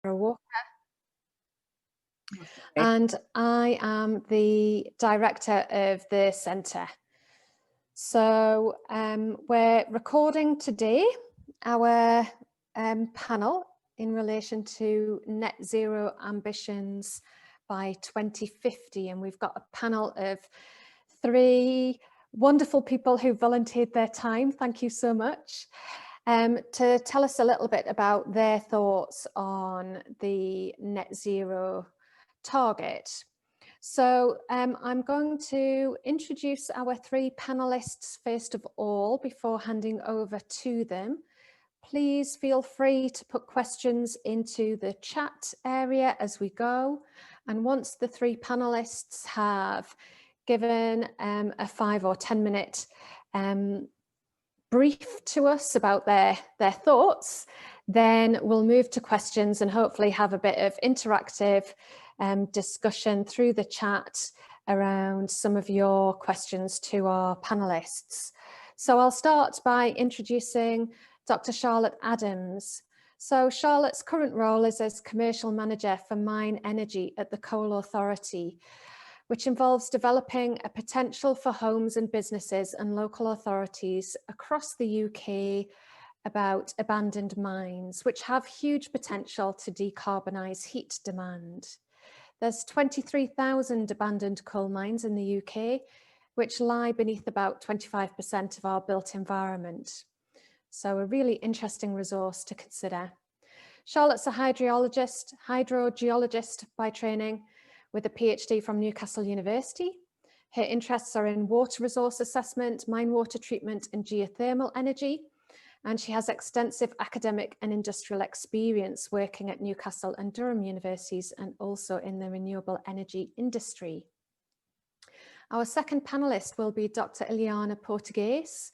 Walker, and I am the director of the centre. So we're recording today our panel in relation to net zero ambitions by 2050, and we've got a panel of 3 wonderful people who volunteered their time. Thank you so much. To tell us a little bit about their thoughts on the net zero target. So I'm going to introduce our 3 panelists first of all before handing over to them. Please feel free to put questions into the chat area as we go. And once the 3 panelists have given a 5 or 10 minute brief to us about their thoughts, then we'll move to questions and hopefully have a bit of interactive discussion through the chat around some of your questions to our panelists. So I'll start by introducing Dr. Charlotte Adams. So Charlotte's current role is as Commercial Manager for Mine Energy at the Coal Authority, which involves developing a potential for homes and businesses and local authorities across the UK about abandoned mines, which have huge potential to decarbonise heat demand. There's 23,000 abandoned coal mines in the UK, which lie beneath about 25% of our built environment. So a really interesting resource to consider. Charlotte's a hydrogeologist by training, with a PhD from Newcastle University. Her interests are in water resource assessment, mine water treatment and geothermal energy. And she has extensive academic and industrial experience working at Newcastle and Durham universities and also in the renewable energy industry. Our second panelist will be Dr. Iliana Portugues.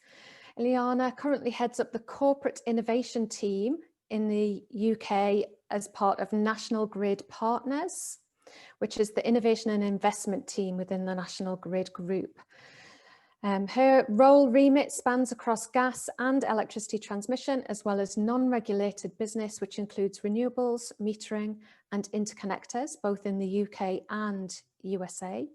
Iliana currently heads up the corporate innovation team in the UK as part of National Grid Partners, which is the innovation and investment team within the National Grid Group. Her role remit spans across gas and electricity transmission, as well as non-regulated business, which includes renewables, metering and interconnectors, both in the UK and USA.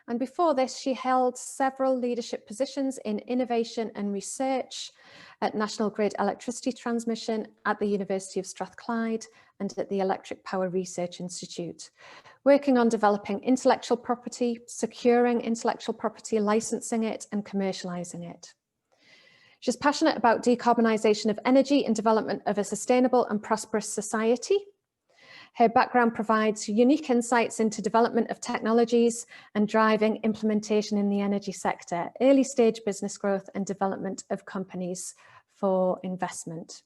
And before this, she held several leadership positions in innovation and research at National Grid Electricity Transmission, at the University of Strathclyde and at the Electric Power Research Institute, working on developing intellectual property, securing intellectual property, licensing it and commercialising it. She's passionate about decarbonisation of energy and development of a sustainable and prosperous society. Her background provides unique insights into development of technologies and driving implementation in the energy sector, early stage business growth and development of companies for investment.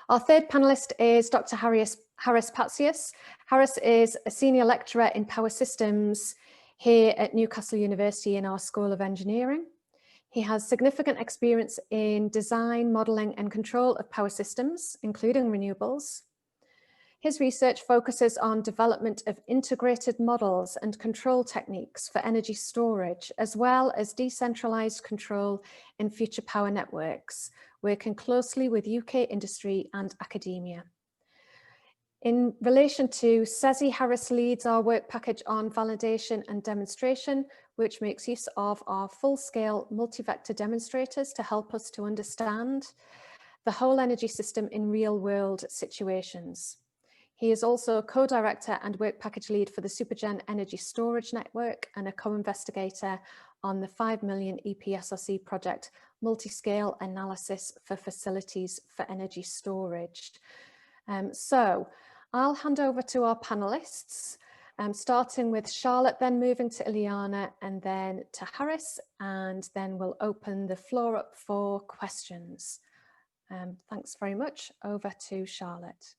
Our third panellist is Dr. Harris Patsios. Harris is a senior lecturer in power systems here at Newcastle University in our School of Engineering. He has significant experience in design, modelling and control of power systems, including renewables. His research focuses on development of integrated models and control techniques for energy storage, as well as decentralised control in future power networks, working closely with UK industry and academia. In relation to CESI, Harris leads our work package on validation and demonstration, which makes use of our full-scale multi-vector demonstrators to help us to understand the whole energy system in real-world situations. He is also a co-director and work package lead for the Supergen Energy Storage Network and a co-investigator on the 5 million EPSRC project, Multi-Scale Analysis for Facilities for Energy Storage. So I'll hand over to our panellists, starting with Charlotte, then moving to Iliana and then to Harris, and then we'll open the floor up for questions. Thanks very much. Over to Charlotte.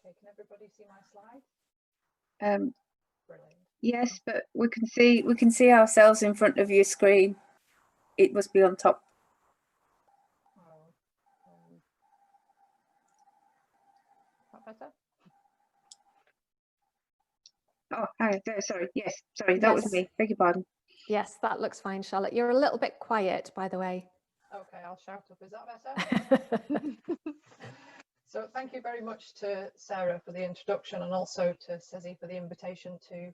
Okay, can everybody see my slide? Yes, but we can see ourselves in front of your screen. It must be on top. That better? Oh, hi there, sorry. Yes, sorry, that was Yes. me. Beg your pardon. Yes, that looks fine, Charlotte. You're a little bit quiet, by the way. Okay, I'll shout up. Is that better? So thank you very much to Sarah for the introduction, and also to CESI for the invitation to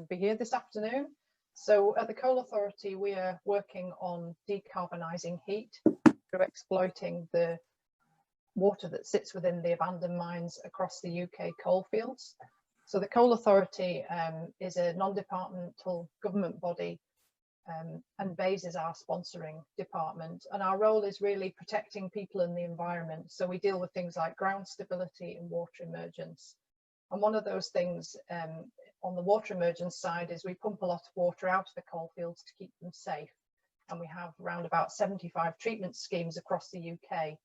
be here this afternoon. So at the Coal Authority, we are working on decarbonising heat through exploiting the water that sits within the abandoned mines across the UK coalfields. So the Coal Authority is a non-departmental government body, and BEIS is our sponsoring department, and our role is really protecting people and the environment. So we deal with things like ground stability and water emergence. And one of those things on the water emergence side is we pump a lot of water out of the coalfields to keep them safe. And we have around about 75 treatment schemes across the UK,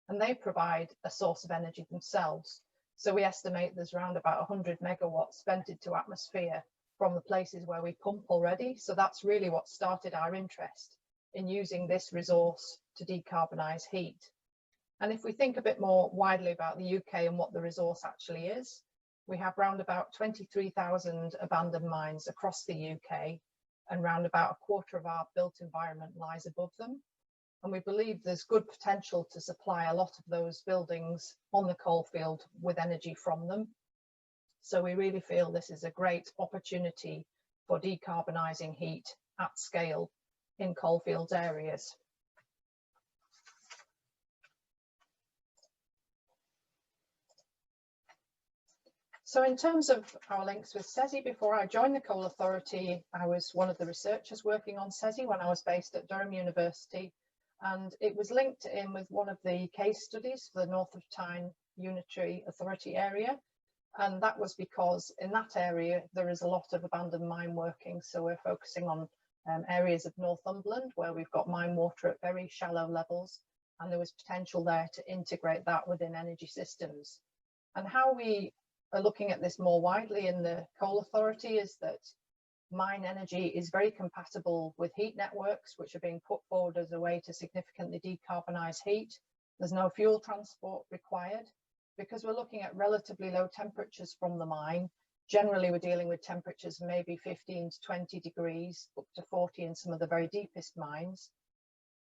and they provide a source of energy themselves. So we estimate there's around about 100 megawatts spent into atmosphere from the places where we pump already. So that's really what started our interest in using this resource to decarbonise heat. And if we think a bit more widely about the UK and what the resource actually is, we have round about 23,000 abandoned mines across the UK, and round about a quarter of our built environment lies above them. And we believe there's good potential to supply a lot of those buildings on the coalfield with energy from them. So we really feel this is a great opportunity for decarbonising heat at scale in coalfields areas. So in terms of our links with CESI, before I joined the Coal Authority, I was one of the researchers working on CESI when I was based at Durham University, and it was linked in with one of the case studies for the North of Tyne Unitary Authority area. And that was because in that area, there is a lot of abandoned mine working. So we're focusing on areas of Northumberland where we've got mine water at very shallow levels. And there was potential there to integrate that within energy systems. And how we are looking at this more widely in the Coal Authority is that mine energy is very compatible with heat networks, which are being put forward as a way to significantly decarbonise heat. There's no fuel transport required, because we're looking at relatively low temperatures from the mine. Generally, we're dealing with temperatures maybe 15 to 20 degrees, up to 40 in some of the very deepest mines.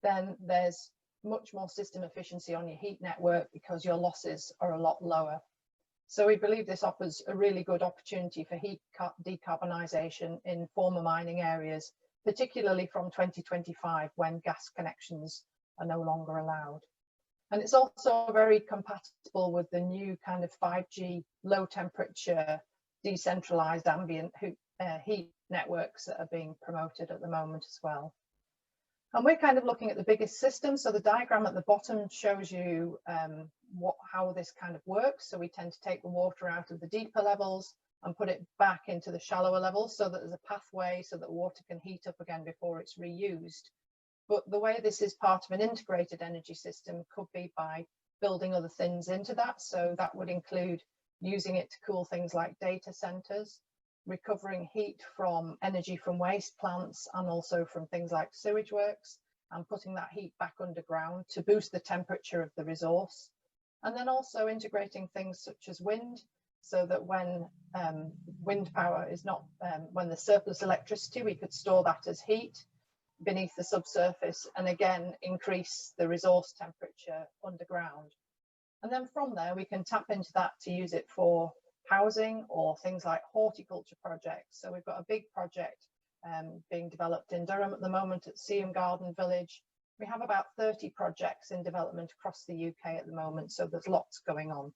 Then there's much more system efficiency on your heat network because your losses are a lot lower. So we believe this offers a really good opportunity for heat decarbonisation in former mining areas, particularly from 2025 when gas connections are no longer allowed. And it's also very compatible with the new kind of 5G low temperature decentralized ambient heat networks that are being promoted at the moment as well. And we're kind of looking at the biggest system. So the diagram at the bottom shows you how this kind of works. So we tend to take the water out of the deeper levels and put it back into the shallower levels so that there's a pathway so that water can heat up again before it's reused. But the way this is part of an integrated energy system could be by building other things into that. So that would include using it to cool things like data centers, recovering heat from energy from waste plants and also from things like sewage works, and putting that heat back underground to boost the temperature of the resource. And then also integrating things such as wind, so that when wind power is not, when there's surplus electricity, we could store that as heat beneath the subsurface and again increase the resource temperature underground. And then from there we can tap into that to use it for housing or things like horticulture projects. So we've got a big project being developed in Durham at the moment at Seaham Garden Village. We have about 30 projects in development across the UK at the moment, so there's lots going on.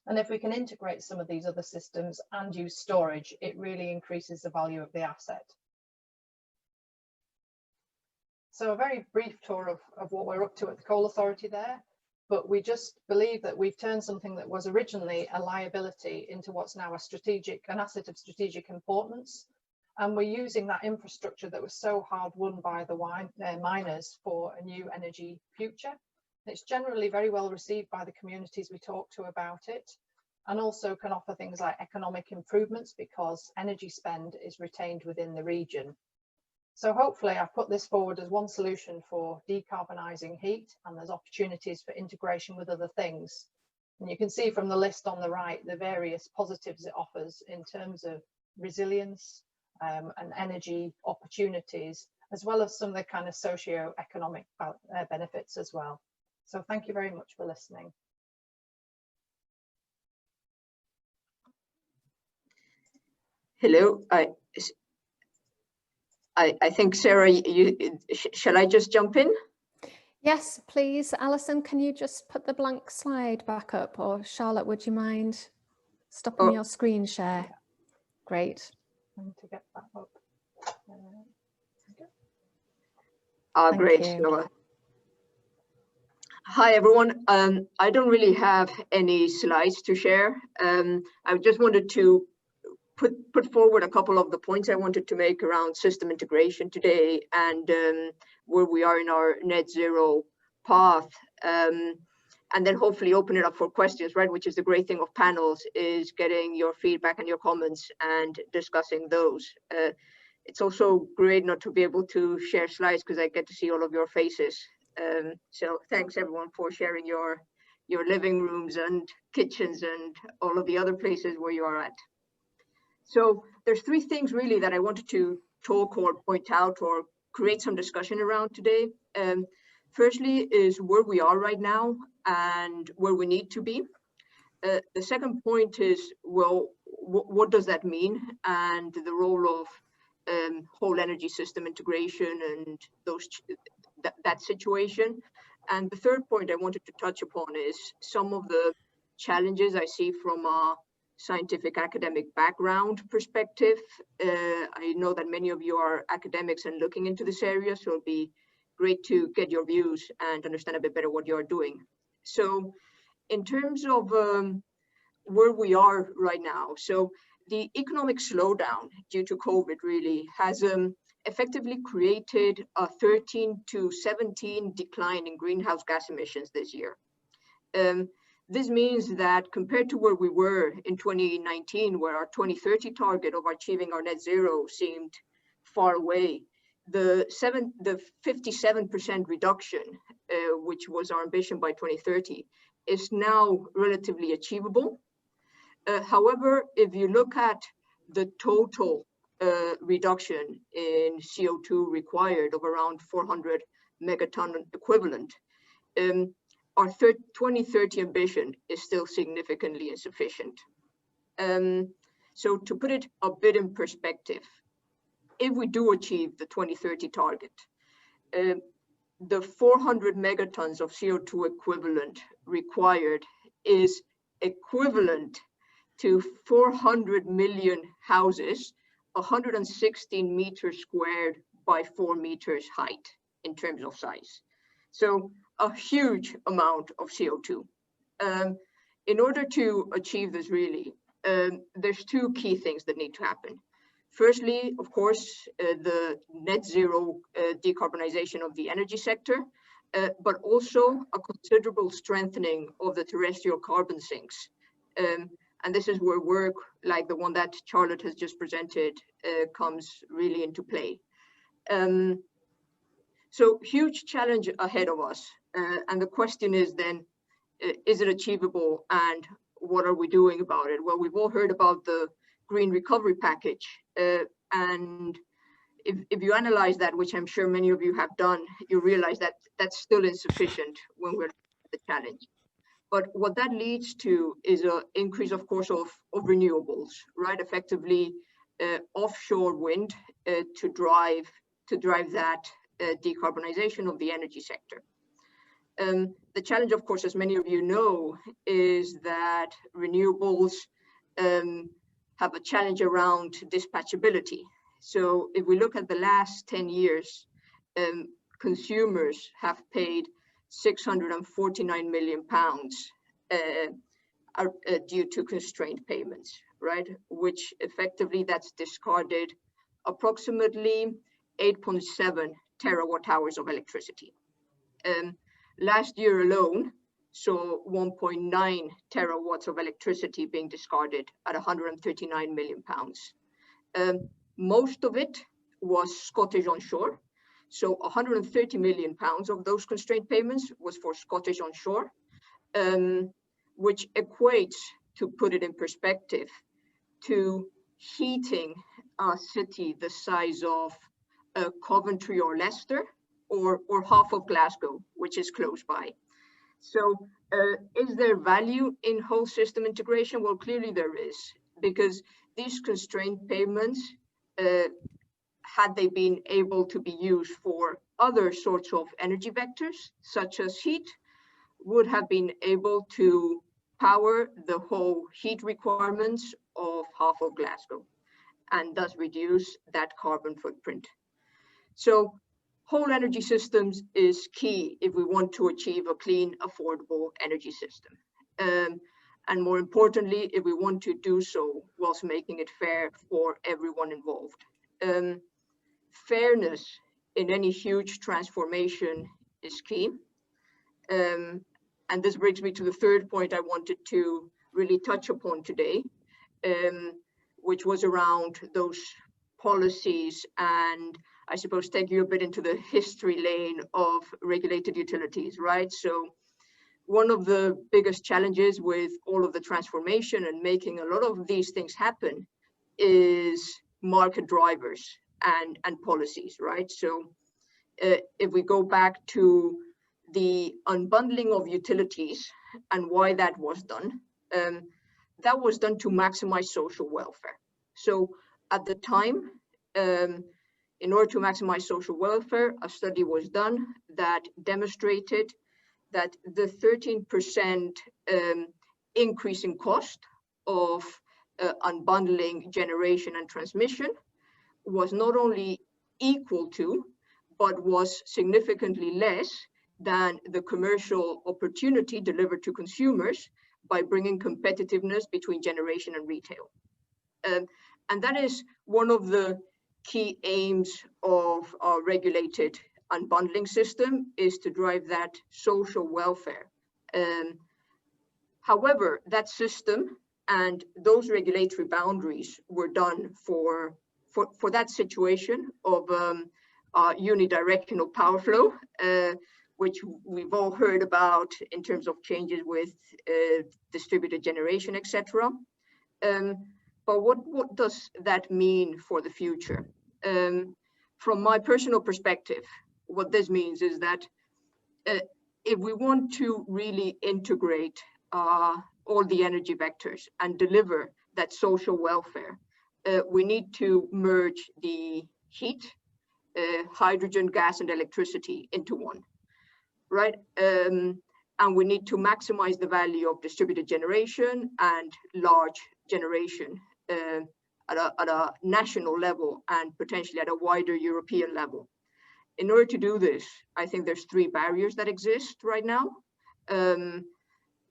And if we can integrate some of these other systems and use storage, it really increases the value of the asset. So a very brief tour of what we're up to at the Coal Authority there, but we just believe that we've turned something that was originally a liability into what's now an asset of strategic importance. And we're using that infrastructure that was so hard won by the miners for a new energy future. It's generally very well received by the communities we talk to about it, and also can offer things like economic improvements because energy spend is retained within the region. So hopefully I've put this forward as one solution for decarbonising heat, and there's opportunities for integration with other things. And you can see from the list on the right the various positives it offers in terms of resilience and energy opportunities, as well as some of the kind of socio-economic benefits as well. So thank you very much for listening. Hello, I think, Sarah, shall I just jump in? Yes, please. Alison, can you just put the blank slide back up? Or Charlotte, would you mind stopping your screen share? Great. I need to get that up. Great. Hi, everyone. I don't really have any slides to share. I just wanted to put forward a couple of the points I wanted to make around system integration today and where we are in our net zero path, and then hopefully open it up for questions, right? Which is the great thing of panels, is getting your feedback and your comments and discussing those. It's also great not to be able to share slides because I get to see all of your faces. So thanks everyone for sharing your living rooms and kitchens and all of the other places where you are at. So there's three things really that I wanted to talk or point out or create some discussion around today. Firstly is where we are right now and where we need to be. The second point is, well, what does that mean, and the role of whole energy system integration and that situation. And the third point I wanted to touch upon is some of the challenges I see from a scientific academic background perspective. I know that many of you are academics and looking into this area, so it'll be great to get your views and understand a bit better what you're doing. So in terms of where we are right now, so the economic slowdown due to COVID really has effectively created a 13 to 17 decline in greenhouse gas emissions this year. This means that compared to where we were in 2019, where our 2030 target of achieving our net zero seemed far away, the 57% reduction, which was our ambition by 2030, is now relatively achievable. However, if you look at the total reduction in CO2 required of around 400 megaton equivalent, our 2030 ambition is still significantly insufficient. So to put it a bit in perspective, if we do achieve the 2030 target, the 400 megatons of CO2 equivalent required is equivalent to 400 million houses, 116 meters squared by 4 meters height in terms of size. So a huge amount of CO2. In order to achieve this really, there's two key things that need to happen. Firstly, of course, the net zero decarbonization of the energy sector, but also a considerable strengthening of the terrestrial carbon sinks. And this is where work like the one that Charlotte has just presented comes really into play. So huge challenge ahead of us. And the question is then, is it achievable and what are we doing about it? Well, we've all heard about the Green Recovery Package. And if you analyze that, which I'm sure many of you have done, you realize that that's still insufficient when we're at the challenge. But what that leads to is an increase, of course, of renewables, right? Effectively, offshore wind to drive that decarbonization of the energy sector. The challenge, of course, as many of you know, is that renewables have a challenge around dispatchability. So if we look at the last 10 years, consumers have paid 649 million pounds due to constrained payments, right? Which effectively that's discarded approximately 8.7 terawatt hours of electricity. Last year alone saw 1.9 terawatts of electricity being discarded at 139 million pounds. Most of it was Scottish onshore. So 130 million pounds of those constrained payments was for Scottish onshore. which equates, to put it in perspective, to heating a city the size of Coventry or Leicester, or half of Glasgow, which is close by. So is there value in whole system integration? Well, clearly there is, because these constrained payments, had they been able to be used for other sorts of energy vectors, such as heat, would have been able to power the whole heat requirements of half of Glasgow, and thus reduce that carbon footprint. So whole energy systems is key if we want to achieve a clean, affordable energy system. And more importantly, if we want to do so whilst making it fair for everyone involved. Fairness in any huge transformation is key. And this brings me to the third point I wanted to really touch upon today, which was around those policies, and I suppose take you a bit into the history lane of regulated utilities, right? So one of the biggest challenges with all of the transformation and making a lot of these things happen is market drivers and policies, right? So if we go back to the unbundling of utilities and why that was done to maximize social welfare. So at the time, in order to maximize social welfare, a study was done that demonstrated that the 13% increase in cost of unbundling generation and transmission was not only equal to, but was significantly less than the commercial opportunity delivered to consumers by bringing competitiveness between generation and retail. And that is one of the key aims of our regulated unbundling system, is to drive that social welfare. However, that system and those regulatory boundaries were done for that situation of unidirectional power flow, which we've all heard about in terms of changes with distributed generation, etc. But what does that mean for the future? From my personal perspective, what this means is that if we want to really integrate all the energy vectors and deliver that social welfare, we need to merge the heat, hydrogen, gas, and electricity into one, right? And we need to maximize the value of distributed generation and large generation at a national level and potentially at a wider European level. In order to do this, I think there's three barriers that exist right now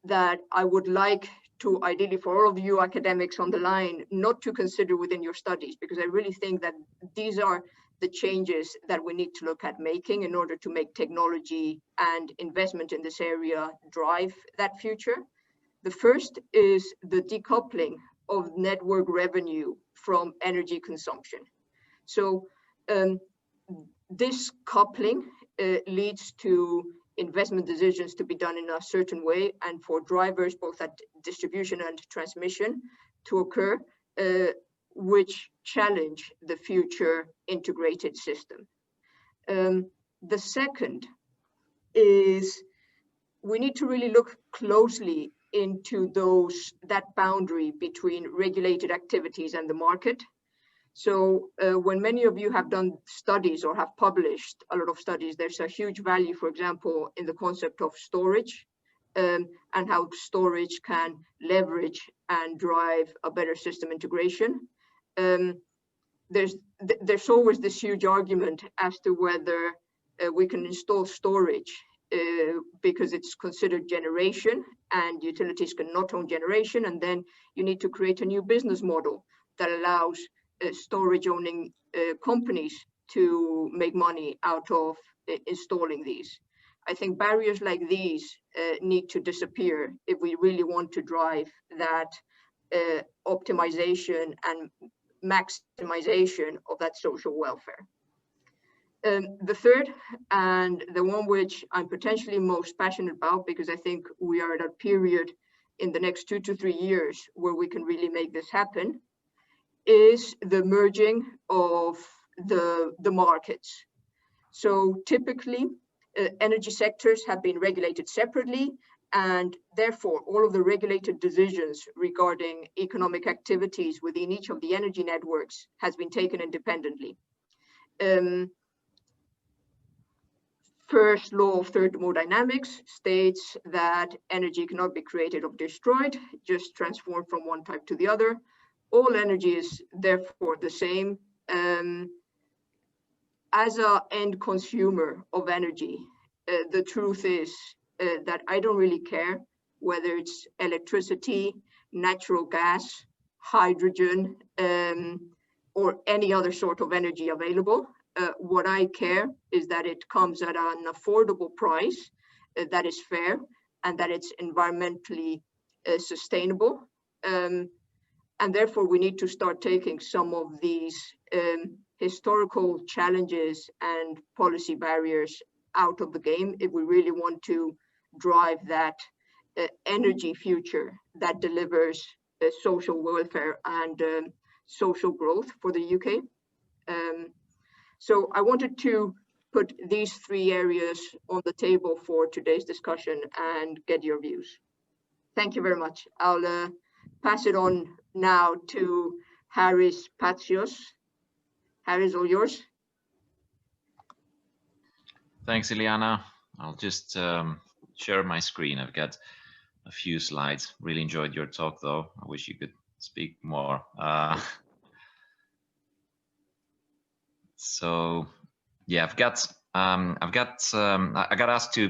that I would like to, ideally for all of you academics on the line, not to consider within your studies, because I really think that these are the changes that we need to look at making in order to make technology and investment in this area drive that future. The first is the decoupling of network revenue from energy consumption. So this coupling leads to investment decisions to be done in a certain way, and for drivers both at distribution and transmission to occur, which challenge the future integrated system. The second is we need to really look closely into that boundary between regulated activities and the market. So when many of you have done studies or have published a lot of studies, there's a huge value, for example, in the concept of storage and how storage can leverage and drive a better system integration. There's always this huge argument as to whether we can install storage because it's considered generation and utilities cannot own generation, and then you need to create a new business model that allows storage owning companies to make money out of installing these. I think barriers like these need to disappear if we really want to drive that optimization and maximization of that social welfare. The third, and the one which I'm potentially most passionate about, because I think we are at a period in the next 2 to 3 years where we can really make this happen is the merging of the markets. So typically, energy sectors have been regulated separately, and therefore all of the regulated decisions regarding economic activities within each of the energy networks has been taken independently. First law of thermodynamics states that energy cannot be created or destroyed, just transformed from one type to the other. All energy is therefore the same. As an end consumer of energy, the truth is that I don't really care whether it's electricity, natural gas, hydrogen, or any other sort of energy available. What I care is that it comes at an affordable price that is fair and that it's environmentally sustainable. And therefore, we need to start taking some of these historical challenges and policy barriers out of the game if we really want to drive that energy future that delivers social welfare and social growth for the UK. So I wanted to put these 3 areas on the table for today's discussion and get your views. Thank you very much. I'll pass it on now to Harris Patsios. Harris, all yours. Thanks, Iliana. I'll just share my screen. I've got a few slides. Really enjoyed your talk, though. I wish you could speak more. So yeah, I got asked to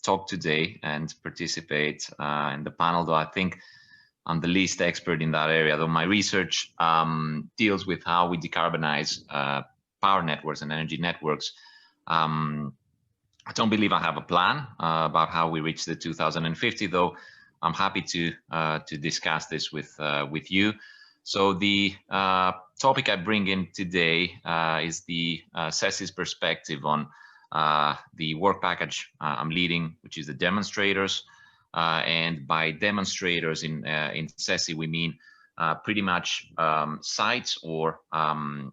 talk today and participate in the panel, though I think I'm the least expert in that area, though my research deals with how we decarbonize power networks and energy networks. I don't believe I have a plan about how we reach the 2050, though I'm happy to discuss this with you. So the topic I bring in today is the CESI's perspective on the work package I'm leading, which is the demonstrators. And by demonstrators in CESI, we mean pretty much sites or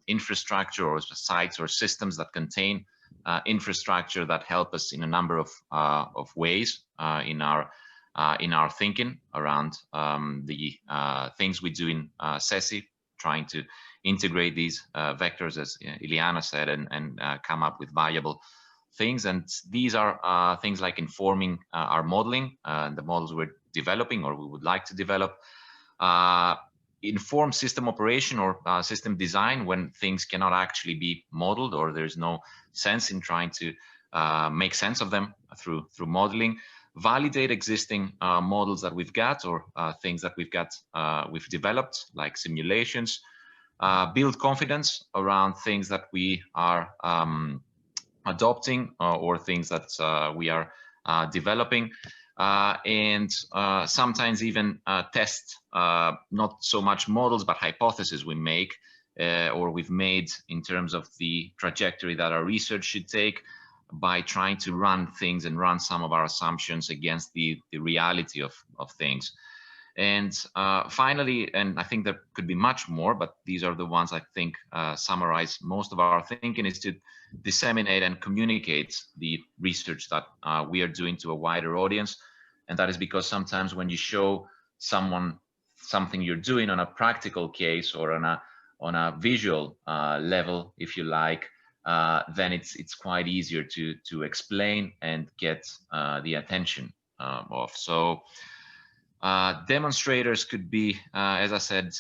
infrastructure, or sites or systems that contain infrastructure that help us in a number of ways in our thinking around the things we do in CESI, trying to integrate these vectors, as Iliana said, and come up with viable things. And these are things like informing our modeling, the models we're developing or we would like to develop, inform system operation or system design when things cannot actually be modeled, or there's no sense in trying to make sense of them through modeling, validate existing models that we've got, or things that we've developed, like simulations, build confidence around things that we are adopting or things that we are developing, and sometimes even test not so much models but hypotheses we make or we've made in terms of the trajectory that our research should take, by trying to run things and run some of our assumptions against the reality of things. And finally, and I think there could be much more, but these are the ones I think summarize most of our thinking, is to disseminate and communicate the research that we are doing to a wider audience. And that is because sometimes when you show someone something you're doing on a practical case or on a visual level, if you like, then it's quite easier to explain and get the attention of. So demonstrators could be, as I said,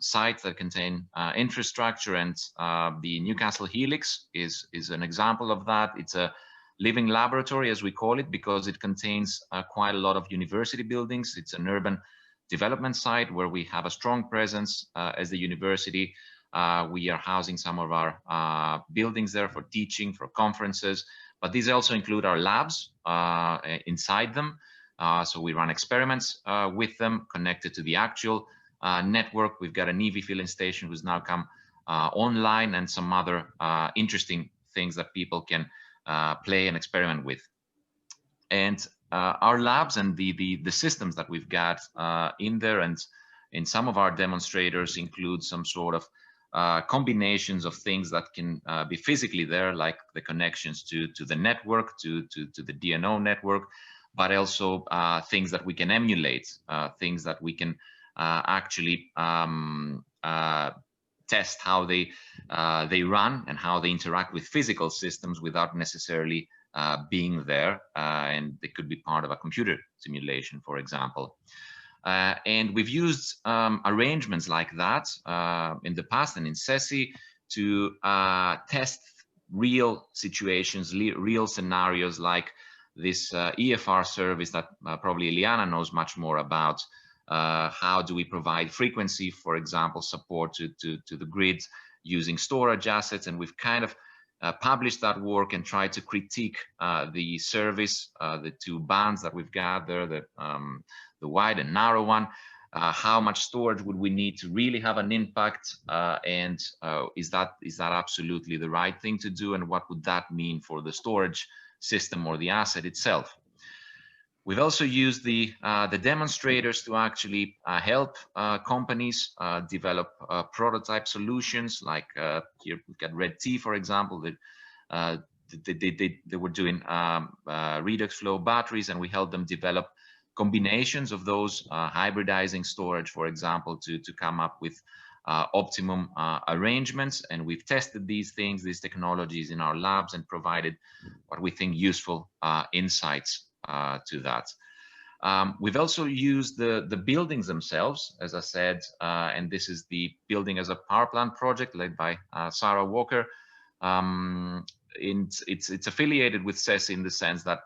sites that contain infrastructure, and the Newcastle Helix is an example of that. It's a living laboratory, as we call it, because it contains quite a lot of university buildings. It's an urban development site where we have a strong presence as the university. We are housing some of our buildings there for teaching, for conferences, but these also include our labs inside them. So we run experiments with them connected to the actual network. We've got an EV filling station who's now come online, and some other interesting things that people can play and experiment with. And our labs and the systems that we've got in there, and in some of our demonstrators include some sort of combinations of things that can be physically there, like the connections to the network, to the DNO network, but also things that we can emulate, things that we can actually test how they run and how they interact with physical systems without necessarily being there, and they could be part of a computer simulation, for example. And we've used arrangements like that in the past and in CESI to test real situations, real scenarios, like this EFR service that probably Iliana knows much more about. How do we provide frequency, for example, support to the grid using storage assets? And we've kind of published that work and tried to critique the service, the two bands that we've got there, the wide and narrow one. How much storage would we need to really have an impact, and is that absolutely the right thing to do, and what would that mean for the storage system or the asset itself? We've also used the demonstrators to actually help companies develop prototype solutions. Like here we've got Red Tea, for example, that they were doing redox flow batteries, and we helped them develop combinations of those, hybridizing storage, for example, to come up with optimum arrangements. And we've tested these technologies in our labs and provided what we think useful insights to that. We've also used the buildings themselves, as I said, and this is the building as a power plant project led by Sara Walker. It's affiliated with CESI in the sense that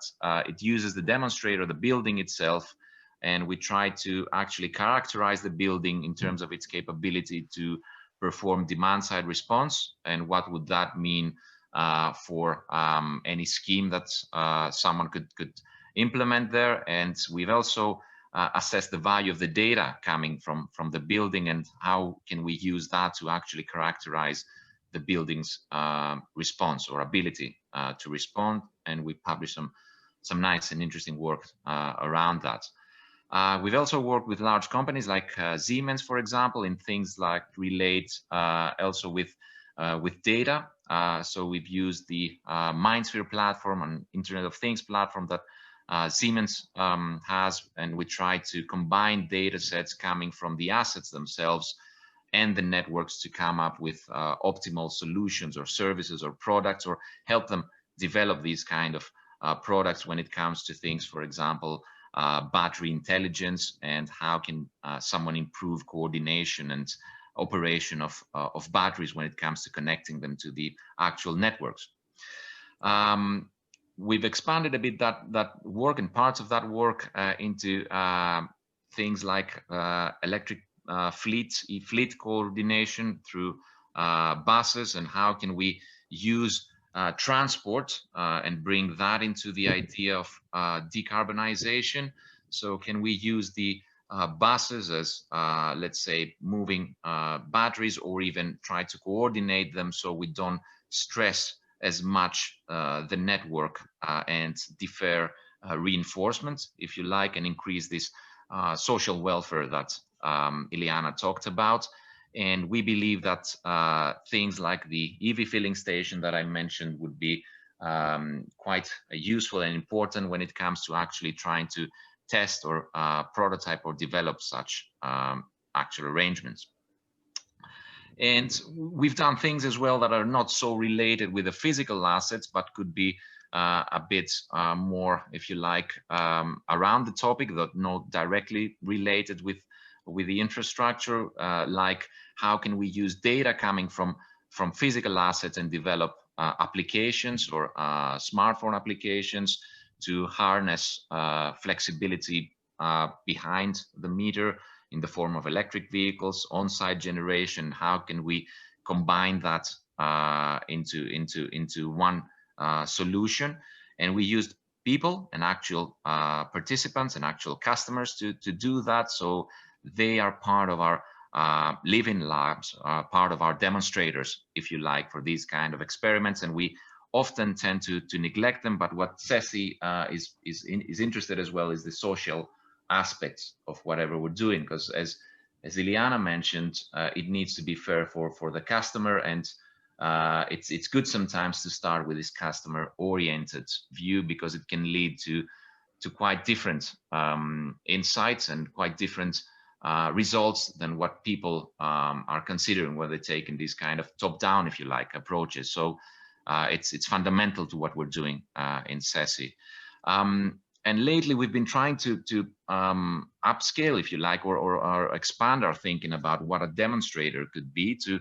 it uses the demonstrator, the building itself, and we try to actually characterize the building in terms of its capability to perform demand-side response, and what would that mean for any scheme that someone could implement there. And we've also assessed the value of the data coming from the building, and how can we use that to actually characterize the building's response or ability to respond. And we published some nice and interesting work around that. We've also worked with large companies like Siemens, for example, in things like relate also with data. So we've used the MindSphere platform and Internet of Things platform that Siemens has, and we try to combine data sets coming from the assets themselves and the networks to come up with optimal solutions or services or products, or help them develop these kind of products when it comes to things, for example, battery intelligence, and how can someone improve coordination and operation of batteries when it comes to connecting them to the actual networks. We've expanded a bit that work and parts of that work into things like electric fleet coordination through buses, and how can we use transport and bring that into the idea of decarbonization. So can we use the buses as, let's say, moving batteries, or even try to coordinate them so we don't stress as much the network and defer reinforcement, if you like, and increase this social welfare that Iliana talked about. And we believe that things like the EV filling station that I mentioned would be quite useful and important when it comes to actually trying to test or prototype or develop such actual arrangements. And we've done things as well that are not so related with the physical assets, but could be a bit more, if you like, around the topic, that not directly related with the infrastructure, like how can we use data coming from physical assets and develop applications or smartphone applications to harness flexibility behind the meter in the form of electric vehicles, on-site generation. How can we combine that into one solution? And we used people and actual participants and actual customers to do that. So they are part of our living labs, part of our demonstrators, if you like, for these kind of experiments. And we often tend to neglect them. But what CESI is interested as well is the social aspects of whatever we're doing, because as Iliana mentioned, it needs to be fair for the customer, and it's good sometimes to start with this customer-oriented view, because it can lead to quite different insights and quite different results than what people are considering when they're taking these kind of top-down, if you like, approaches. So it's fundamental to what we're doing in CESI. And lately we've been trying to upscale, if you like, or expand our thinking about what a demonstrator could be, to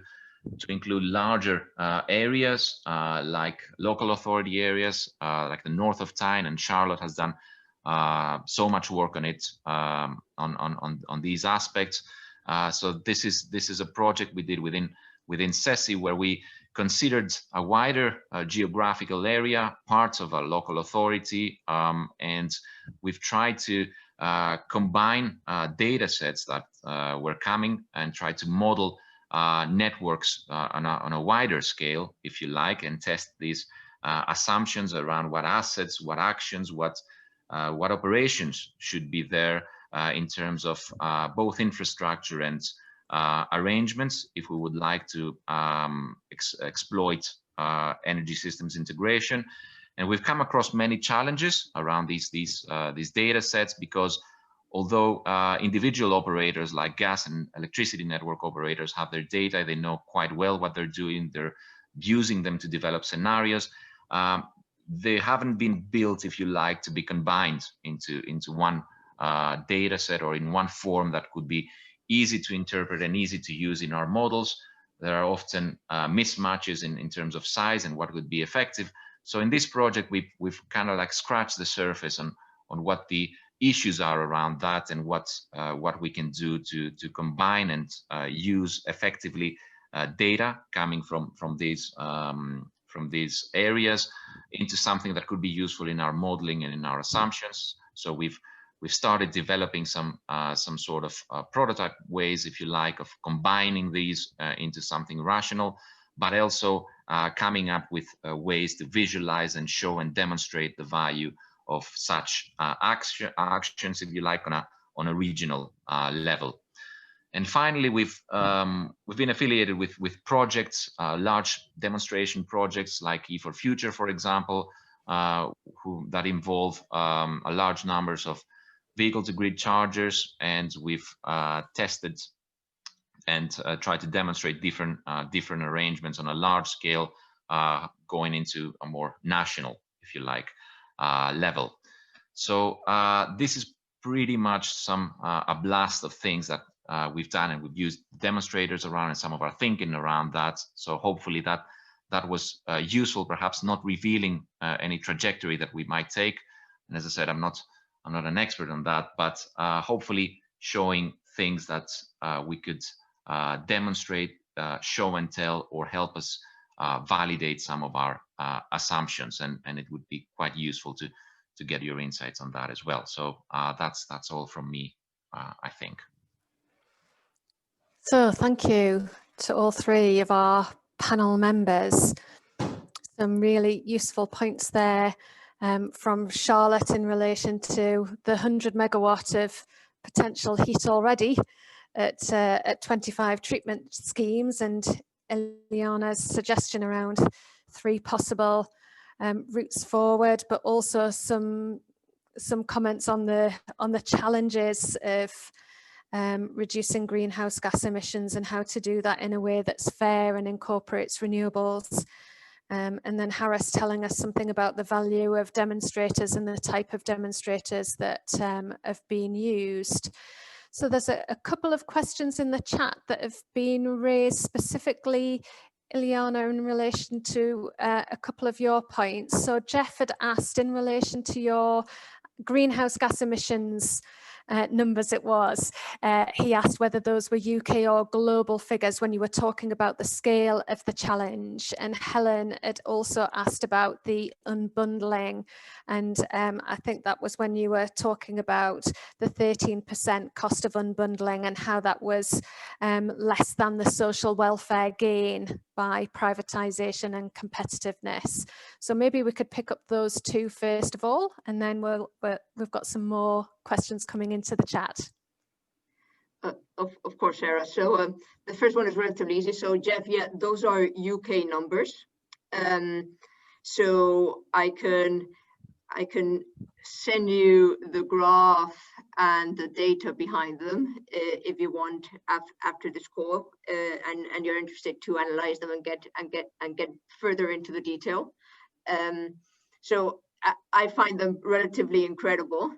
include larger areas like local authority areas, like the north of Tyne, and Charlotte has done so much work on it, on these aspects. So this is a project we did within CESI, where we considered a wider geographical area, parts of a local authority, and we've tried to combine data sets that were coming and try to model networks on a wider scale, if you like, and test these assumptions around what assets, what actions, what operations should be there in terms of both infrastructure and arrangements, if we would like to exploit energy systems integration. And we've come across many challenges around these data sets, because although individual operators like gas and electricity network operators have their data, they know quite well what they're doing, they're using them to develop scenarios, they haven't been built, if you like, to be combined into one data set, or in one form that could be easy to interpret and easy to use in our models. There are often mismatches in terms of size and what would be effective. So in this project, we've kind of like scratched the surface on what the issues are around that, and what we can do to combine and use effectively data coming from these areas into something that could be useful in our modeling and in our assumptions. So we've started developing some sort of prototype ways, if you like, of combining these into something rational, but also coming up with ways to visualize and show and demonstrate the value of such actions, if you like, on a regional level. And finally, we've been affiliated with projects, large demonstration projects like E4Future, for example, that involve a large numbers of vehicle-to-grid chargers, and we've tested and tried to demonstrate different arrangements on a large scale, going into a more national, if you like, level. So this is pretty much a blast of things that we've done, and we've used demonstrators around and some of our thinking around that. So hopefully that was useful, perhaps not revealing any trajectory that we might take. And as I said, I'm not an expert on that, but hopefully showing things that we could demonstrate, show and tell, or help us validate some of our assumptions, and it would be quite useful to get your insights on that as well. So that's all from me, I think. So thank you to all three of our panel members. Some really useful points there from Charlotte in relation to the 100 megawatt of potential heat already at 25 treatment schemes, and Iliana's suggestion around 3 possible routes forward, but also some comments on the challenges of reducing greenhouse gas emissions and how to do that in a way that's fair and incorporates renewables. And then Harris telling us something about the value of demonstrators and the type of demonstrators that have been used. So there's a couple of questions in the chat that have been raised specifically, Iliana, in relation to a couple of your points. So Jeff had asked in relation to your greenhouse gas emissions numbers, he asked whether those were UK or global figures when you were talking about the scale of the challenge. And Helen had also asked about the unbundling, and I think that was when you were talking about the 13% cost of unbundling and how that was less than the social welfare gain justify privatisation and competitiveness. So maybe we could pick up those two first of all, and then we've got some more questions coming into the chat. Of course, Sarah. So the first one is relatively easy. So Jeff, yeah, those are UK numbers. So I can send you the graph and the data behind them if you want after this call, and you're interested to analyze them and get further into the detail. So I find them relatively incredible.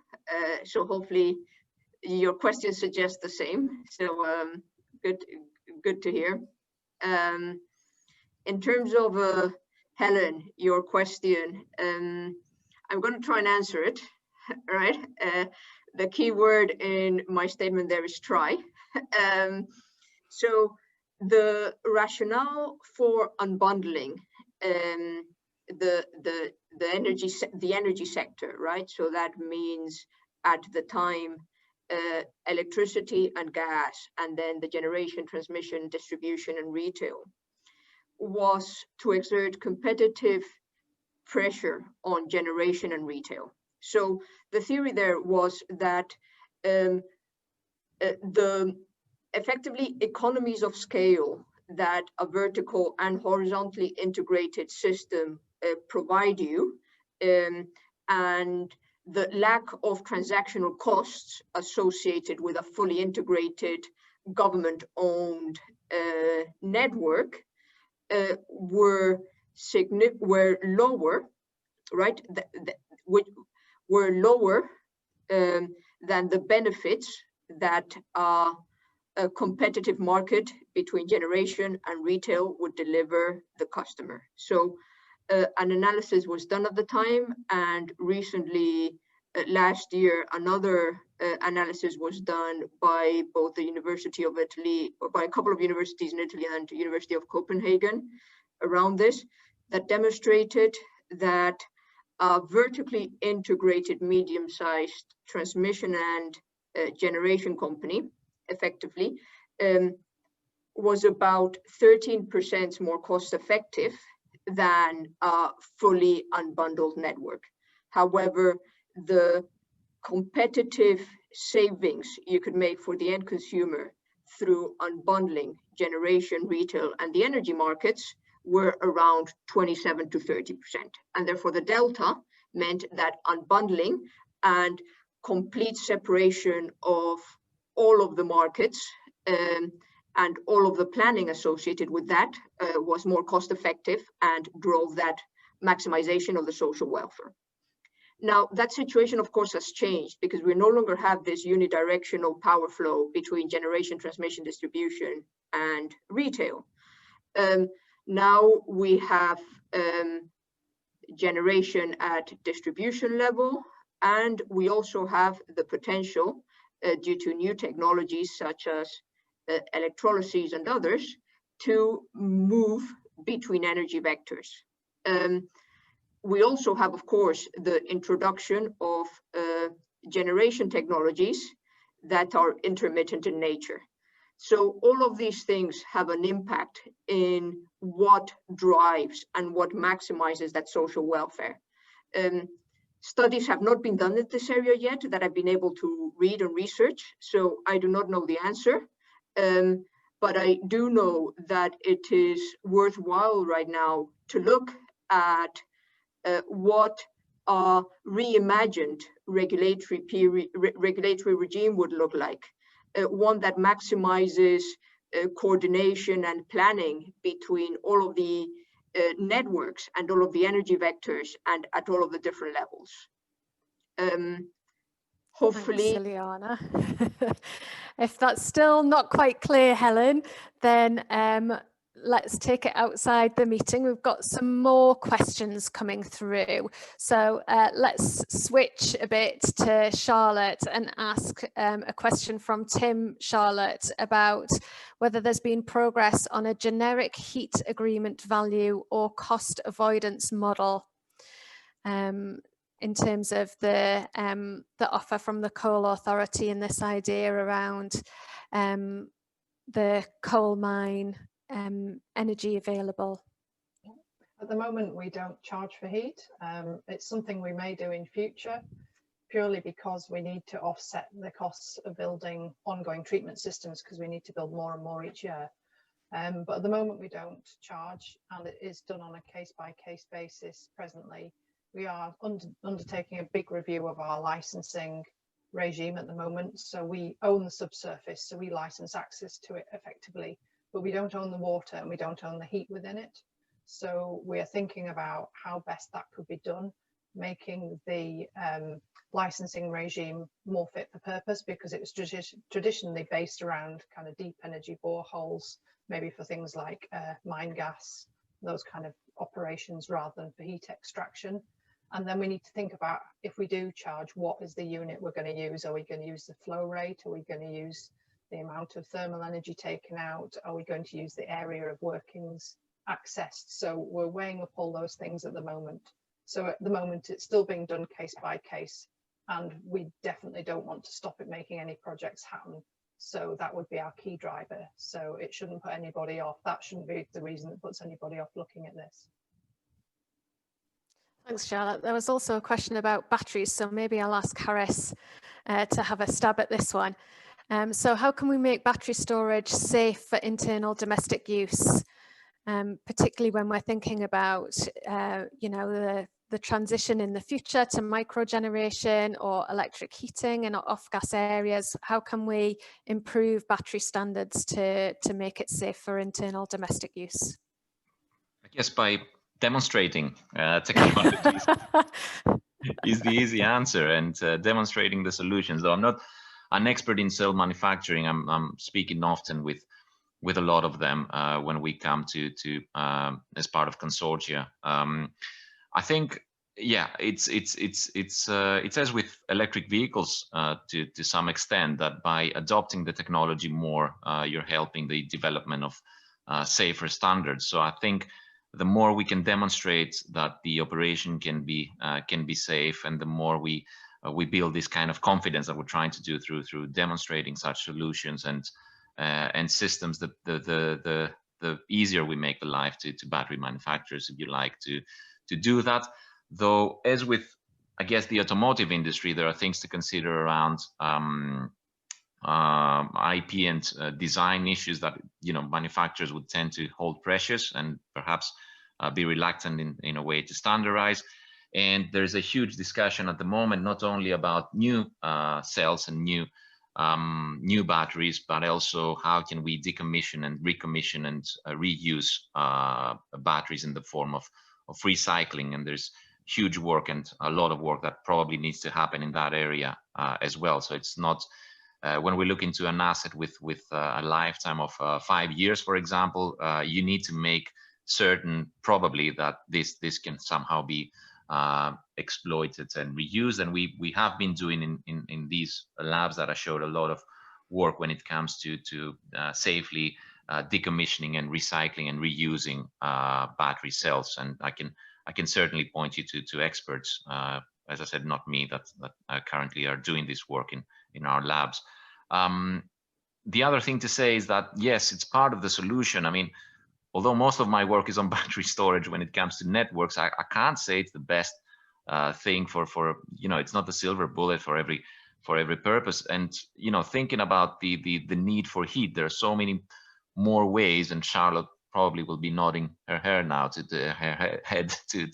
So hopefully your questions suggest the same. So good to hear. In terms of Helen, your question, I'm going to try and answer it, right? The key word in my statement there is try. So the rationale for unbundling the energy sector, right? So that means at the time electricity and gas, and then the generation, transmission, distribution, and retail, was to exert competitive pressure on generation and retail. So the theory there was that the effectively economies of scale that a vertical and horizontally integrated system provide you, and the lack of transactional costs associated with a fully integrated government-owned network were lower, right? Were lower than the benefits that a competitive market between generation and retail would deliver the customer. So an analysis was done at the time, and recently, last year, another analysis was done by both the University of Italy, or by a couple of universities in Italy and the University of Copenhagen around this, that demonstrated that a vertically integrated medium-sized transmission and generation company, effectively, was about 13% more cost-effective than a fully unbundled network. However, the competitive savings you could make for the end consumer through unbundling generation, retail, and the energy markets were around 27 to 30%. And therefore the delta meant that unbundling and complete separation of all of the markets and all of the planning associated with that was more cost effective and drove that maximization of the social welfare. Now, that situation, of course, has changed because we no longer have this unidirectional power flow between generation, transmission, distribution, and retail. Now we have generation at distribution level, and we also have the potential due to new technologies such as electrolysis and others to move between energy vectors. We also have, of course, the introduction of generation technologies that are intermittent in nature. So all of these things have an impact in what drives and what maximizes that social welfare. Studies have not been done in this area yet that I've been able to read and research, so I do not know the answer. But I do know that it is worthwhile right now to look at what a reimagined regulatory regime would look like. One that maximizes coordination and planning between all of the networks and all of the energy vectors and at all of the different levels. Hopefully. Thanks, Iliana. If that's still not quite clear, Helen, then let's take it outside the meeting. We've got some more questions coming through. So let's switch a bit to Charlotte and ask a question from Tim Charlotte about whether there's been progress on a generic heat agreement value or cost avoidance model in terms of the offer from the Coal Authority and this idea around the coal mine energy available? At the moment, we don't charge for heat. It's something we may do in future, purely because we need to offset the costs of building ongoing treatment systems, because we need to build more and more each year. But at the moment we don't charge, and it is done on a case-by-case basis presently. We are undertaking a big review of our licensing regime at the moment. So we own the subsurface, so we license access to it effectively, but we don't own the water and we don't own the heat within it. So we are thinking about how best that could be done, making the licensing regime more fit for purpose, because it was traditionally based around kind of deep energy boreholes, maybe for things like mine gas, those kind of operations, rather than for heat extraction. And then we need to think about, if we do charge, what is the unit we're going to use? Are we going to use the flow rate? Are we going to use the amount of thermal energy taken out? Are we going to use the area of workings accessed? So we're weighing up all those things at the moment. So at the moment, it's still being done case by case, and we definitely don't want to stop it making any projects happen. So that would be our key driver. So it shouldn't put anybody off. That shouldn't be the reason that puts anybody off looking at this. Thanks, Charlotte. There was also a question about batteries, so maybe I'll ask Harris to have a stab at this one. So how can we make battery storage safe for internal domestic use, particularly when we're thinking about, you know, the transition in the future to microgeneration or electric heating in off-gas areas? How can we improve battery standards to make it safe for internal domestic use? I guess by demonstrating technologies is the easy answer, and demonstrating the solutions. Though I'm not an expert in cell manufacturing, I'm speaking often with a lot of them when we come to as part of consortia. I think, yeah, it's as with electric vehicles to some extent, that by adopting the technology more, you're helping the development of safer standards. So I think the more we can demonstrate that the operation can be safe, and the more we build this kind of confidence that we're trying to do through demonstrating such solutions and systems, the easier we make the life to battery manufacturers, if you like, to do that. Though, as with, I guess, the automotive industry, there are things to consider around IP and design issues that, you know, manufacturers would tend to hold precious and perhaps be reluctant in a way to standardize. And there's a huge discussion at the moment, not only about new cells and new batteries, but also how can we decommission and recommission and reuse batteries in the form of recycling. And there's huge work and a lot of work that probably needs to happen in that area as well. So it's not when we look into an asset with a lifetime of 5 years, for example, you need to make certain probably that this can somehow be exploited and reused. And we have been doing in these labs that I showed a lot of work when it comes to safely decommissioning and recycling and reusing battery cells. And I can certainly point you to experts, as I said, not me, that currently are doing this work in our labs. The other thing to say is that, yes, it's part of the solution. I mean, although most of my work is on battery storage when it comes to networks, I can't say it's the best thing for you know, it's not the silver bullet for every purpose. And, you know, thinking about the need for heat, there are so many more ways, and Charlotte probably will be nodding her head now her head to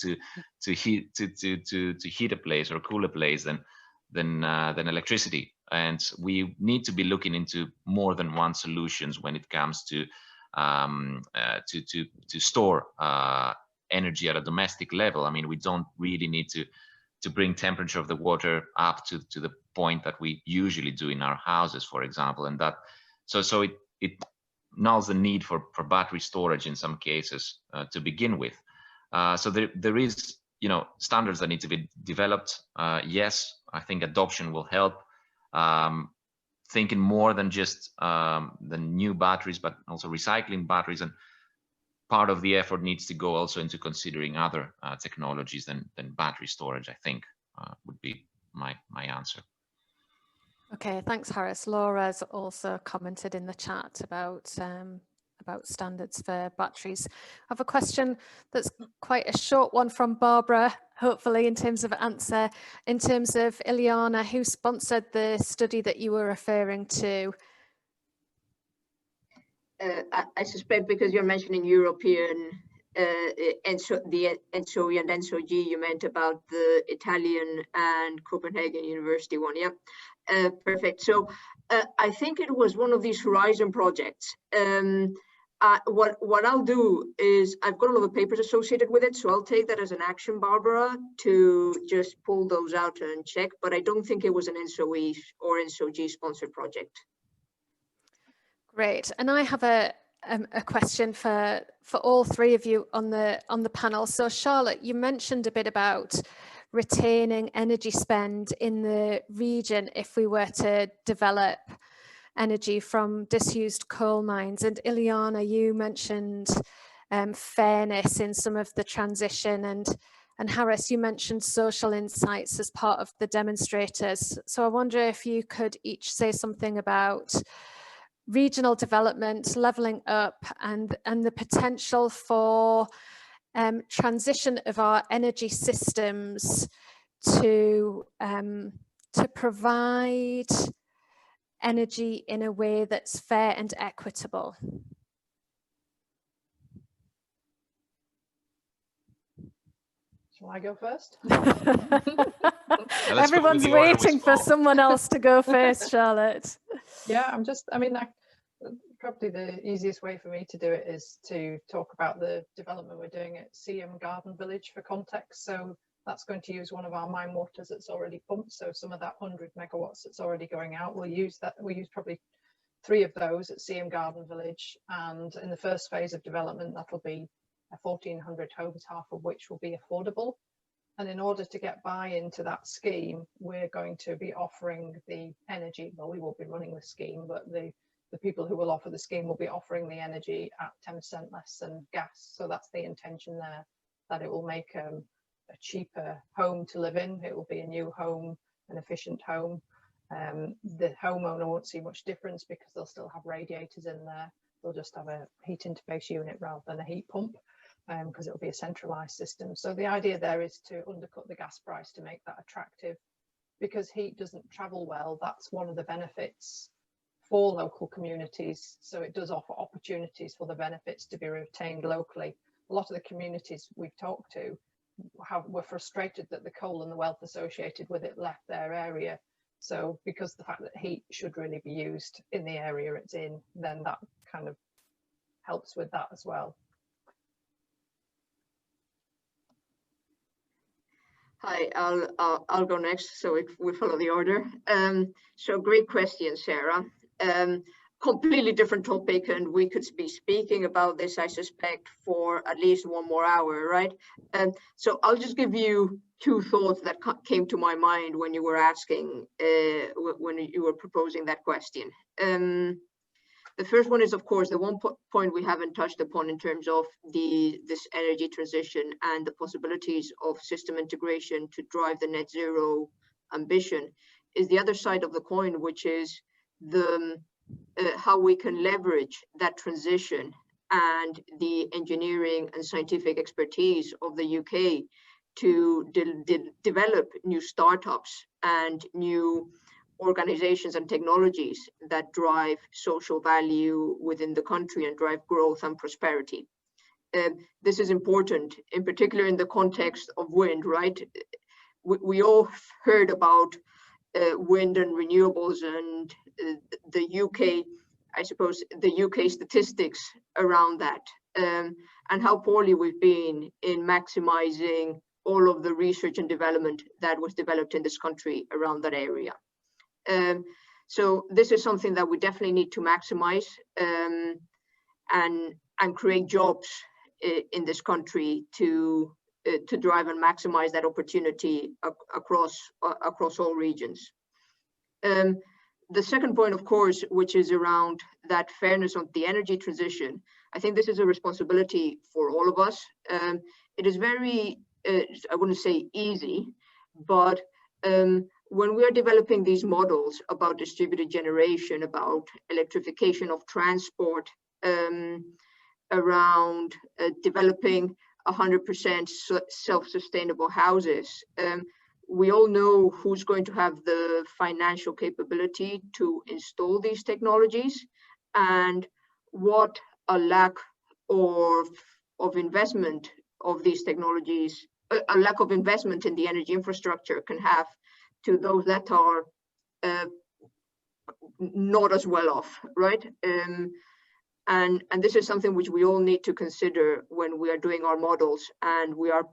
heat a place or cool a place than electricity. And we need to be looking into more than one solutions when it comes to store energy at a domestic level. I mean, we don't really need to bring temperature of the water up to the point that we usually do in our houses, for example. And that so it nulls the need for battery storage in some cases to begin with. So there is, you know, standards that need to be developed. Yes, I think adoption will help. Thinking more than just the new batteries, but also recycling batteries, and part of the effort needs to go also into considering other technologies than battery storage, I think, would be my answer. Okay, thanks, Harris. Laura's also commented in the chat about standards for batteries. I have a question that's quite a short one from Barbara, hopefully in terms of answer. In terms of Iliana, who sponsored the study that you were referring to? I suspect because you're mentioning European and so the ENSO and ENSO-G, you meant about the Italian and Copenhagen University one. Yeah, perfect. So I think it was one of these Horizon projects. What I'll do is I've got a lot of papers associated with it, so I'll take that as an action, Barbara, to just pull those out and check. But I don't think it was an ENSO-E or ENSO-G sponsored project. Great, and I have a question for all three of you on the panel. So Charlotte, you mentioned a bit about retaining energy spend in the region if we were to develop energy from disused coal mines, and Iliana, you mentioned fairness in some of the transition, and Harris, you mentioned social insights as part of the demonstrators. So I wonder if you could each say something about regional development, levelling up, and the potential for transition of our energy systems to provide energy in a way that's fair and equitable. Shall I go first? Everyone's waiting for someone else to go first, Charlotte. Yeah, probably the easiest way for me to do it is to talk about the development we're doing at CM Garden Village for context. So that's going to use one of our mine waters that's already pumped. So some of that 100 megawatts that's already going out, we'll use probably 3 of those at CM Garden Village. And in the first phase of development, that'll be 1,400 homes, half of which will be affordable. And in order to get buy-in to that scheme, we're going to be offering the energy. Well, we will be running the scheme, but the people who will offer the scheme will be offering the energy at 10% less than gas. So that's the intention there, that it will make a cheaper home to live in. It will be a new home, an efficient home. The homeowner won't see much difference because they'll still have radiators in there. They'll just have a heat interface unit rather than a heat pump, because it will be a centralized system. So the idea there is to undercut the gas price to make that attractive. Because heat doesn't travel well, that's one of the benefits for local communities. So it does offer opportunities for the benefits to be retained locally. A lot of the communities we've talked to were frustrated that the coal and the wealth associated with it left their area. So because the fact that heat should really be used in the area it's in, then that kind of helps with that as well. Hi, I'll go next, so we follow the order. So great question, Sarah. Completely different topic, and we could be speaking about this, I suspect, for at least 1 more hour, right? So I'll just give you 2 thoughts that came to my mind when you were asking, when you were proposing that question. The first one is, of course, the one point we haven't touched upon in terms of this energy transition and the possibilities of system integration to drive the net zero ambition, is the other side of the coin, which is how we can leverage that transition and the engineering and scientific expertise of the UK to develop new startups and new organizations and technologies that drive social value within the country and drive growth and prosperity. This is important, in particular in the context of wind, right? We all heard about wind and renewables and the UK, I suppose, the UK statistics around that, and how poorly we've been in maximizing all of the research and development that was developed in this country around that area. So this is something that we definitely need to maximize and create jobs in this country to drive and maximize that opportunity across all regions. The second point, of course, which is around that fairness of the energy transition, I think this is a responsibility for all of us. It is very, I wouldn't say easy, but when we are developing these models about distributed generation, about electrification of transport, around developing 100% self-sustainable houses. We all know who's going to have the financial capability to install these technologies, and what a lack of investment of these technologies, a lack of investment in the energy infrastructure can have to those that are not as well off, right? And this is something which we all need to consider when we are doing our models, and we are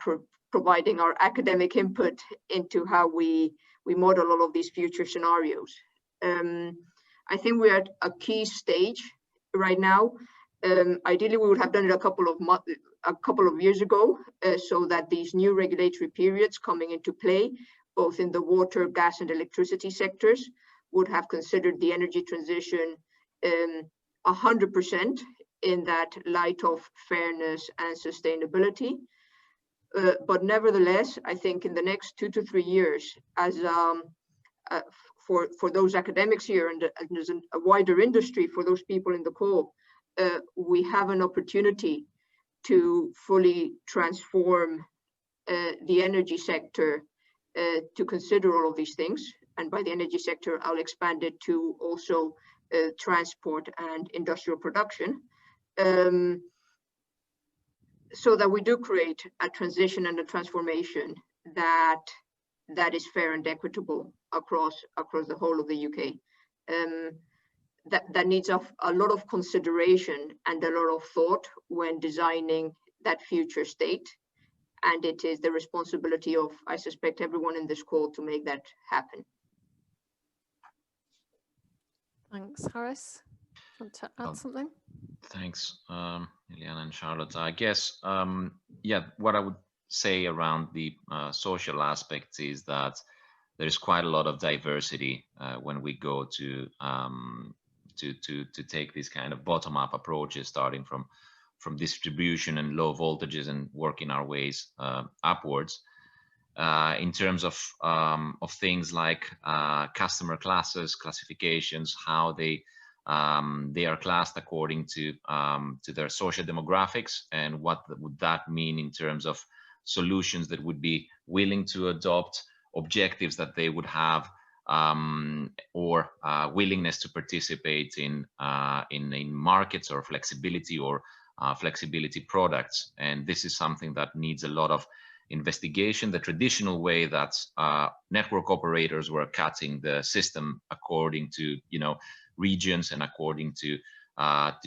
providing our academic input into how we model all of these future scenarios. I think we're at a key stage right now. Ideally, we would have done it a couple of years ago, so that these new regulatory periods coming into play, both in the water, gas, and electricity sectors, would have considered the energy transition 100% in that light of fairness and sustainability. But nevertheless, I think in the next 2 to 3 years, as for those academics here and as a wider industry, for those people in the call, we have an opportunity to fully transform the energy sector to consider all of these things. And by the energy sector, I'll expand it to also transport and industrial production, so that we do create a transition and a transformation that is fair and equitable across the whole of the UK. That needs a lot of consideration and a lot of thought when designing that future state. And it is the responsibility of, I suspect, everyone in this call to make that happen. Thanks, Harris. Want to add something? Thanks, Iliana and Charlotte. I guess, yeah, what I would say around the social aspect is that there's quite a lot of diversity when we go to take these kind of bottom-up approaches, starting from distribution and low voltages and working our ways upwards. In terms of things like customer classes, classifications, how they are classed according to their social demographics, and what would that mean in terms of solutions that would be willing to adopt, objectives that they would have, or willingness to participate in markets, or flexibility, or flexibility products. And this is something that needs a lot of investigation. The traditional way that network operators were cutting the system according to, you know, regions and according to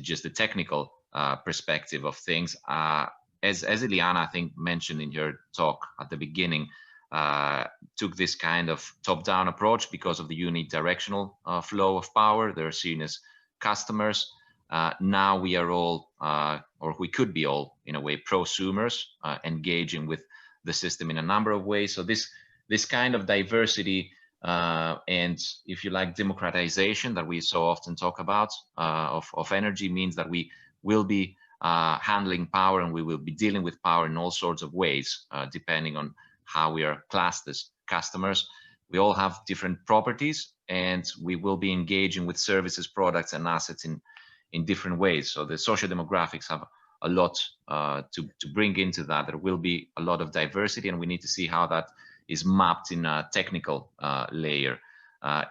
just the technical perspective of things, as Iliana, I think, mentioned in her talk at the beginning, took this kind of top-down approach because of the unidirectional flow of power. They're seen as customers. Now we are all, or we could be all, in a way, prosumers, engaging with the system in a number of ways. So this kind of diversity and, if you like, democratization that we so often talk about of energy means that we will be handling power, and we will be dealing with power in all sorts of ways, depending on how we are classed as customers. We all have different properties, and we will be engaging with services, products, and assets in different ways. So the social demographics have a lot to bring into that. There will be a lot of diversity, and we need to see how that is mapped in a technical layer,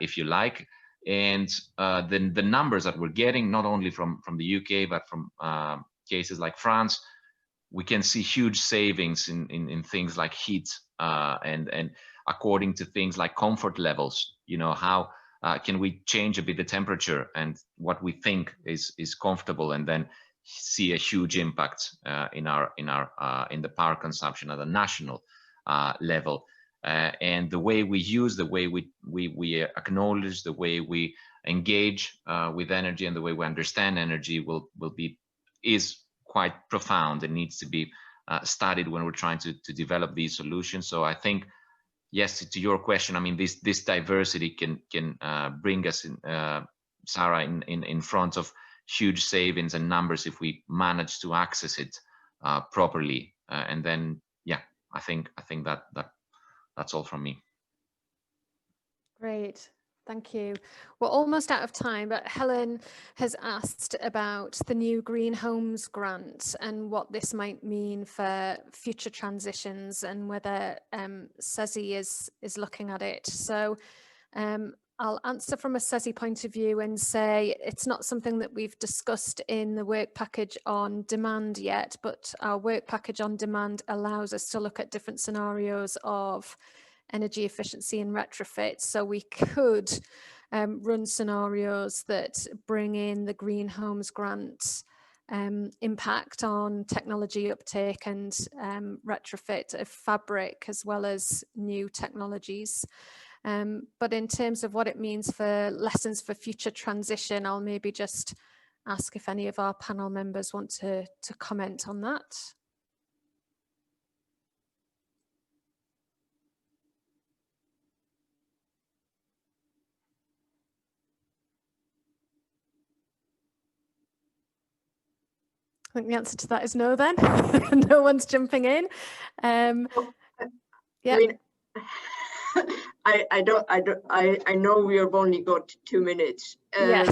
if you like. And then the numbers that we're getting, not only from the UK, but from cases like France, we can see huge savings in things like heat, and according to things like comfort levels. You know, how can we change a bit the temperature and what we think is comfortable, and then see a huge impact in the power consumption at a national level. And the way we use, the way we acknowledge, the way we engage with energy, and the way we understand energy is quite profound and needs to be studied when we're trying to develop these solutions. So I think, yes, to your question, I mean, this diversity can bring us, Sarah, in front of huge savings and numbers if we manage to access it properly. And then, yeah, I think that's all from me. Great. Thank you. We're almost out of time, but Helen has asked about the new Green Homes grant and what this might mean for future transitions and whether CESI is looking at it. So I'll answer from a CESI point of view and say it's not something that we've discussed in the work package on demand yet, but our work package on demand allows us to look at different scenarios of energy efficiency and retrofit. So we could run scenarios that bring in the Green Homes grant impact on technology uptake and retrofit of fabric as well as new technologies. But in terms of what it means for lessons for future transition, I'll maybe just ask if any of our panel members want to comment on that. I think the answer to that is no then. No one's jumping in. Yeah. I mean, I know we have only got 2 minutes. Yes.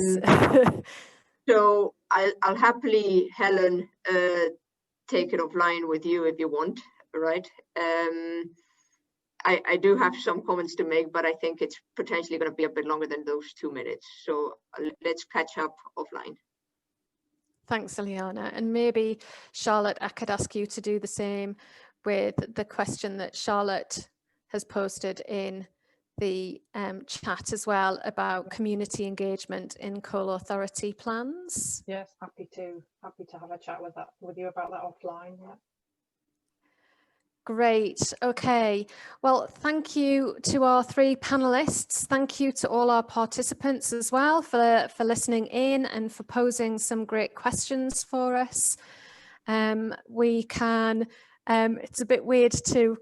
So I'll happily, Helen, take it offline with you if you want, right? I do have some comments to make, but I think it's potentially going to be a bit longer than those 2 minutes. So let's catch up offline. Thanks, Iliana. And maybe, Charlotte, I could ask you to do the same with the question that Charlotte has posted in the chat as well about community engagement in coal authority plans. Yes, happy to have a chat with you about that offline. Yeah. Great. Okay. Well, thank you to our 3 panelists. Thank you to all our participants as well for listening in and for posing some great questions for us. We can, it's a bit weird to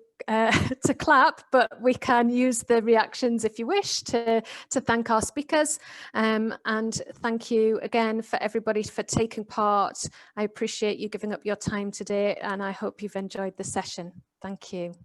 clap, but we can use the reactions if you wish to thank our speakers. And thank you again for everybody for taking part. I appreciate you giving up your time today and I hope you've enjoyed the session. Thank you.